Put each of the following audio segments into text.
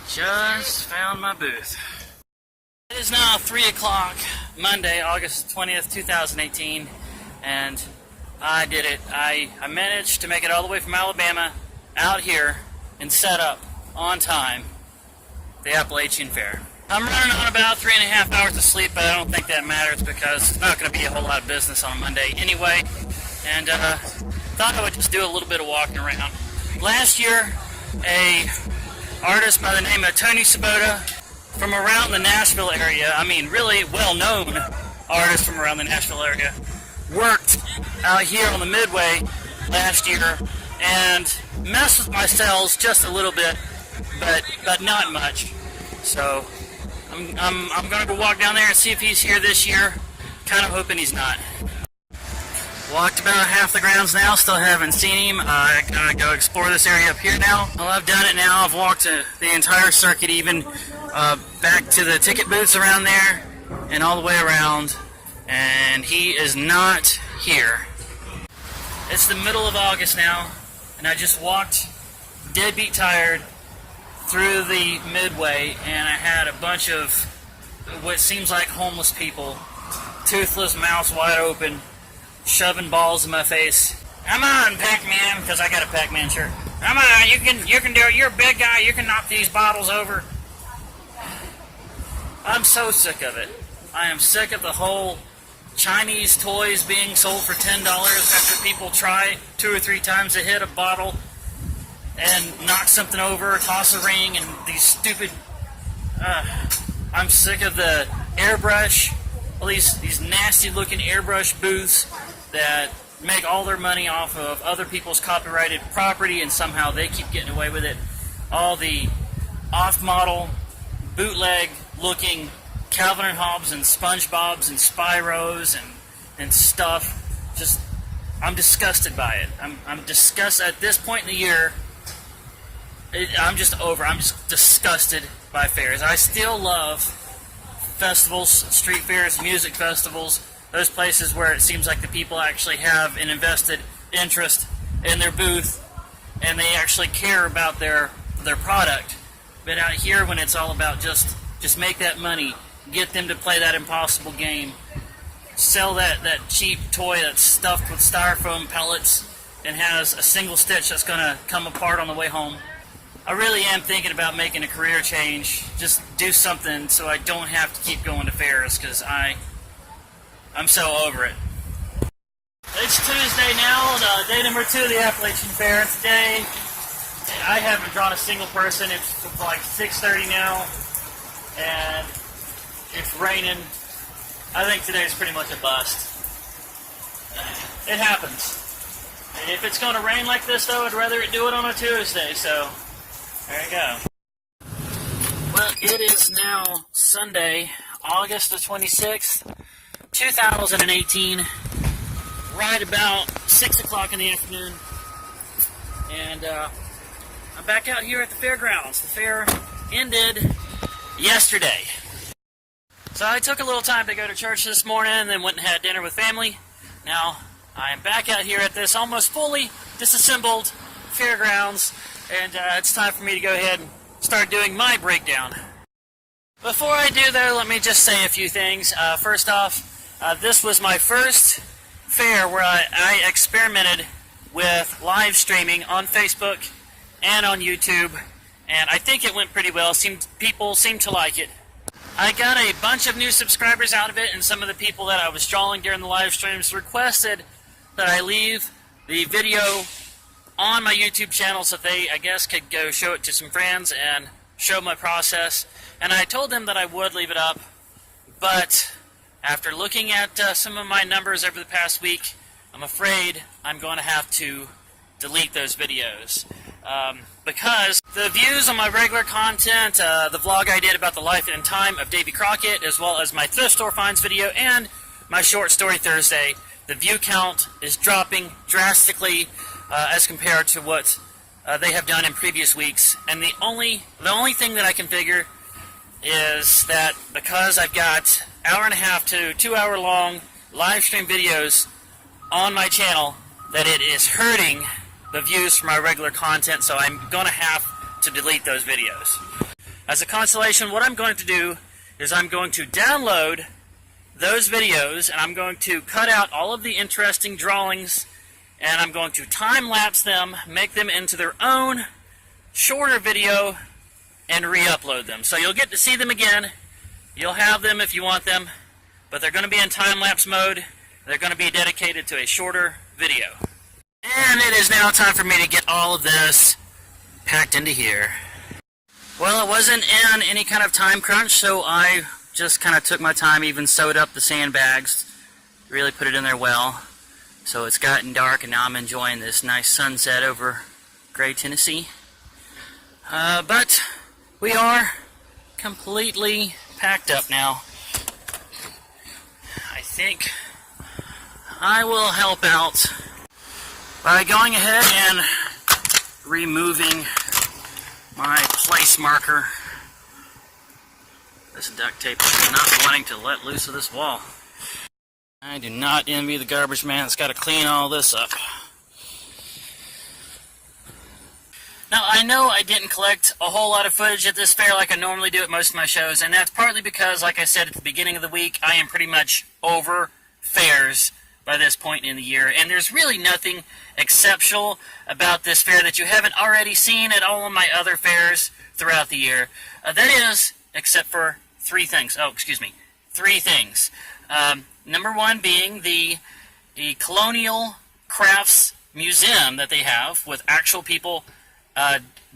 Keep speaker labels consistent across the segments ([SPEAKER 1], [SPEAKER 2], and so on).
[SPEAKER 1] Just found my booth. It is now 3 o'clock, Monday, August 20th, 2018, and I did it. I managed to make it all the way from Alabama out here and set up on time the Appalachian Fair. I'm running on about 3.5 hours of sleep, but I don't think that matters because it's not going to be a whole lot of business on Monday anyway, and thought I would just do a little bit of walking around. Last year, a artist by the name of Tony Sabota from around the Nashville area, I mean really well-known artist from around the Nashville area, worked out here on the Midway last year and messed with my cells just a little bit, but not much. So I'm going to go walk down there and see if he's here this year. Kind of hoping he's not. Walked about half the grounds now, still haven't seen him. I gotta go explore this area up here now. Well, I've done it now. I've walked the entire circuit, even back to the ticket booths around there and all the way around, and he is not here. It's the middle of August now, and I just walked deadbeat tired through the Midway, and I had a bunch of what seems like homeless people, toothless mouths wide open, shoving balls in my face. Come on, Pac-Man, because I got a Pac-Man shirt. Come on, you can do it. You're a big guy. You can knock these bottles over. I'm so sick of it. I am sick of the whole Chinese toys being sold for $10 after people try 2 or 3 times to hit a bottle and knock something over, toss a ring, and these stupid... I'm sick of the airbrush, all these nasty-looking airbrush booths that make all their money off of other people's copyrighted property, and somehow they keep getting away with it. All the off-model, bootleg-looking Calvin and Hobbes and SpongeBob's and Spyros and stuff. Just, I'm disgusted by it. I'm disgusted at this point in the year. I'm just over. I'm just disgusted by fairs. I still love festivals, street fairs, music festivals, those places where it seems like the people actually have an invested interest in their booth and they actually care about their product. But out here, when it's all about just make that money, get them to play that impossible game, sell that cheap toy that's stuffed with styrofoam pellets and has a single stitch that's going to come apart on the way home. I really am thinking about making a career change. Just do something so I don't have to keep going to fairs, because I'm so over it. It's Tuesday now, day number 2 of the Appalachian Fair. Today, I haven't drawn a single person. It's like 6:30 now, and it's raining. I think today's pretty much a bust. It happens. If it's going to rain like this, though, I'd rather it do it on a Tuesday, so there you go. Well, it is now Sunday, August the 26th, 2018, right about 6 o'clock in the afternoon, and I'm back out here at the fairgrounds. The fair ended yesterday. So I took a little time to go to church this morning and then went and had dinner with family. Now I am back out here at this almost fully disassembled fairgrounds, and it's time for me to go ahead and start doing my breakdown. Before I do though, let me just say a few things. First off, this was my first fair where I experimented with live streaming on Facebook and on YouTube, and I think it went pretty well. People seemed to like it. I got a bunch of new subscribers out of it, and some of the people that I was drawing during the live streams requested that I leave the video on my YouTube channel so they, I guess, could go show it to some friends and show my process. And I told them that I would leave it up, but after looking at some of my numbers over the past week, I'm afraid I'm going to have to delete those videos. Because the views on my regular content, the vlog I did about the life and time of Davy Crockett, as well as my thrift store finds video and my short story Thursday, the view count is dropping drastically as compared to what they have done in previous weeks. And the only thing that I can figure is that because I've got 1.5 to 2 hour long live stream videos on my channel, that it is hurting the views for my regular content, so I'm going to have to delete those videos. As a consolation, what I'm going to do is I'm going to download those videos and I'm going to cut out all of the interesting drawings and I'm going to time-lapse them, make them into their own shorter video and re-upload them. So you'll get to see them again. You'll have them if you want them, but they're going to be in time-lapse mode. They're going to be dedicated to a shorter video. And it is now time for me to get all of this packed into here. Well, it wasn't in any kind of time crunch, so I just kind of took my time, even sewed up the sandbags, really put it in there well. So it's gotten dark and now I'm enjoying this nice sunset over Gray, Tennessee. But we are completely packed up now. I think I will help out by going ahead and removing my place marker. This duct tape is not wanting to let loose of this wall. I do not envy the garbage man that's got to clean all this up. Now, I know I didn't collect a whole lot of footage at this fair like I normally do at most of my shows, and that's partly because, like I said at the beginning of the week, I am pretty much over fairs by this point in the year, and there's really nothing exceptional about this fair that you haven't already seen at all of my other fairs throughout the year. That is, except for three things. Oh, excuse me. Three things. Number one being the Colonial Crafts Museum that they have with actual people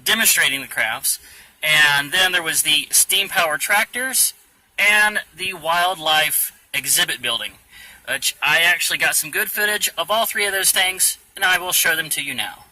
[SPEAKER 1] demonstrating the crafts. And then there was the steam-powered tractors and the wildlife exhibit building, which I actually got some good footage of all three of those things, and I will show them to you now.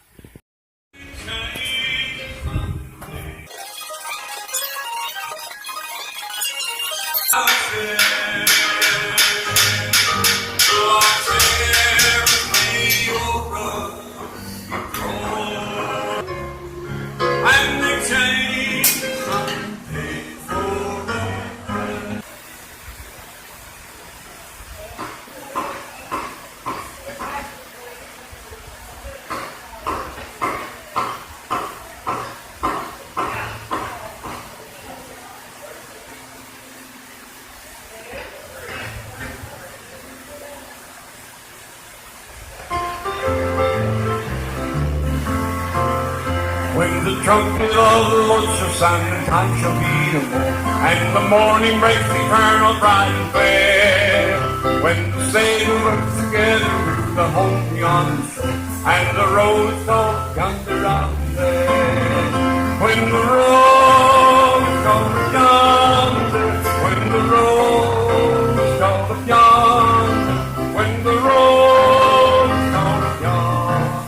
[SPEAKER 2] When the trumpet of the Lord shall sound, and time shall be no more, and the morning breaks eternal, bright and fair. When the saints work together with the home beyond the shore, and the roads go yonder out there. When the roads go yonder, when the roads go yonder, when the roads go yonder,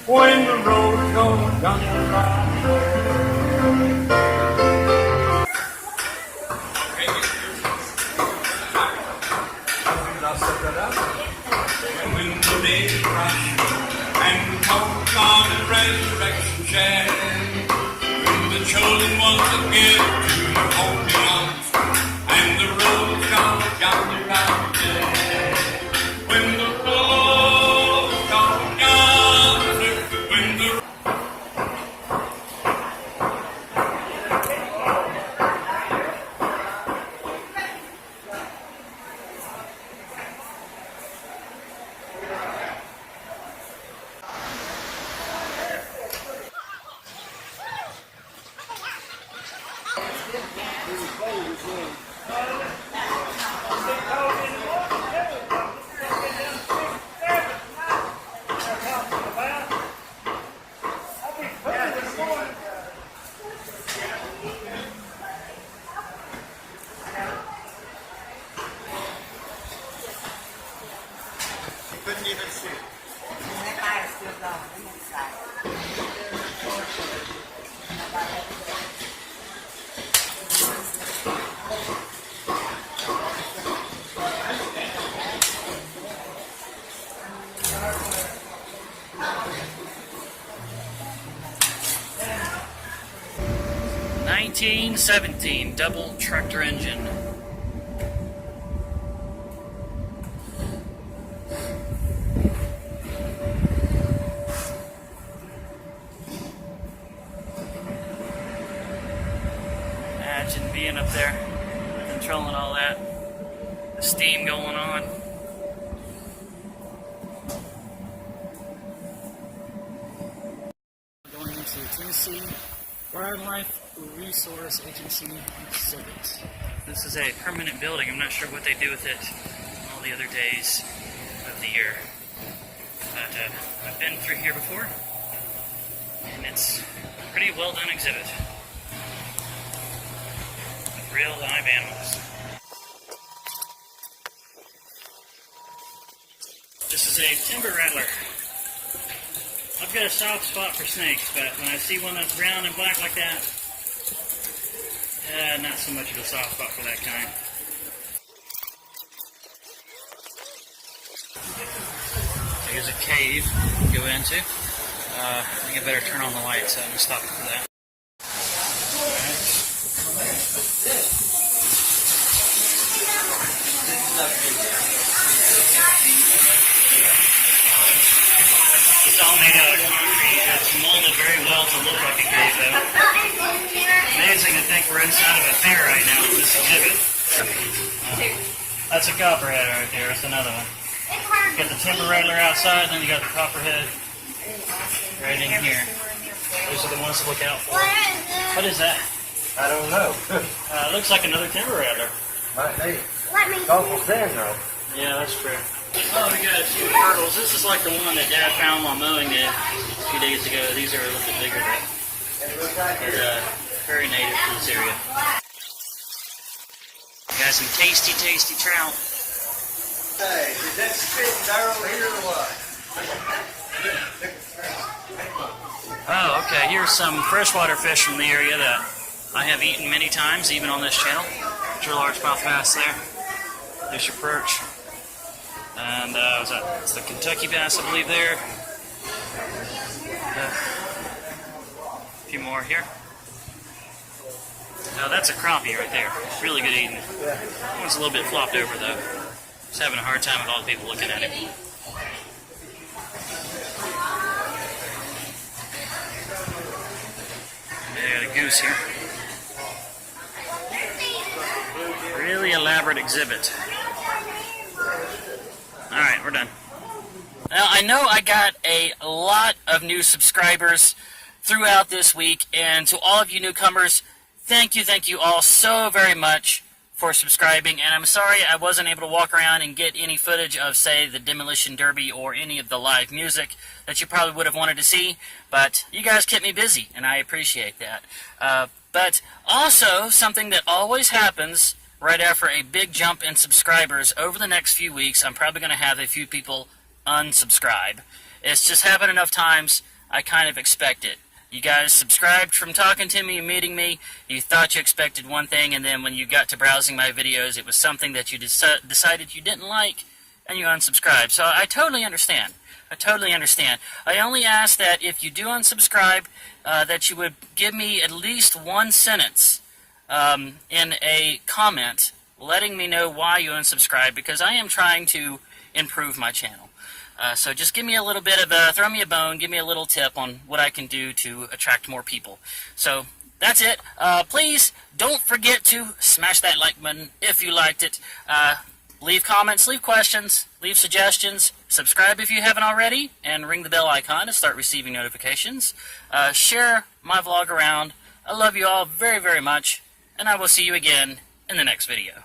[SPEAKER 2] when the roads go yonder out there. I'll set that up. And when the day crash and the hope on the resurrection share, when the chosen ones again to the home beyond, and the roads go yonder out there. When the roads go yonder, when the couldn't even see it.
[SPEAKER 1] (1917) double tractor engine. Imagine being up there, controlling all that, the steam going on. Going into the Tennessee Wildlife Resource Agency exhibit. This is a permanent building. I'm not sure what they do with it all the other days of the year. But I've been through here before, and it's a pretty well done exhibit with real live animals. This is a timber rattler. I've got a soft spot for snakes, but when I see one that's brown and black like that, not so much of a soft spot for that kind. Here's a cave to go into. I think I better turn on the lights. I'm going to stop for that. It's all made out of concrete. It's molded very well to look like a cave, though. Amazing to think we're inside of a fair right now with this exhibit. That's a copperhead right there. That's another one. You got the timber rattler outside, and then you got the copperhead right in here. Those are the ones to look out for. What is that?
[SPEAKER 3] I don't know.
[SPEAKER 1] It looks like another timber rattler.
[SPEAKER 3] Might be. It's awful thin, though.
[SPEAKER 1] Yeah, that's true. Oh, we got a few turtles. This is like the one that Dad found while mowing it a few days ago. These are a little bit bigger, though. They're very native to this area. Got some tasty, tasty trout.
[SPEAKER 3] Hey, is that spit barrel here or what?
[SPEAKER 1] Oh, okay. Here's some freshwater fish from the area that I have eaten many times, even on this channel. There's your largemouth bass there. There's your perch. And it's the Kentucky bass, I believe, there. A few more here. Oh, that's a crappie right there. Really good eating. That one's a little bit flopped over, though. Just having a hard time with all the people looking at it. Yeah, got a goose here. Really elaborate exhibit. Alright, we're done. Now, I know I got a lot of new subscribers throughout this week, and to all of you newcomers, thank you all so very much for subscribing, and I'm sorry I wasn't able to walk around and get any footage of, say, the Demolition Derby or any of the live music that you probably would have wanted to see, but you guys kept me busy, and I appreciate that. But also, something that always happens right after a big jump in subscribers over the next few weeks, I'm probably going to have a few people unsubscribe. It's just happened enough times, I kind of expect it. You guys subscribed from talking to me and meeting me. You thought you expected one thing, and then when you got to browsing my videos, it was something that you decided you didn't like, and you unsubscribed. So I totally understand. I totally understand. I only ask that if you do unsubscribe, that you would give me at least one sentence in a comment letting me know why you unsubscribe, because I am trying to improve my channel. So just give me a little bit of throw me a bone, give me a little tip on what I can do to attract more people. So that's it. Please don't forget to smash that like button if you liked it. Leave comments, leave questions, leave suggestions, subscribe if you haven't already, and ring the bell icon to start receiving notifications. Share my vlog around. I love you all very, very much, and I will see you again in the next video.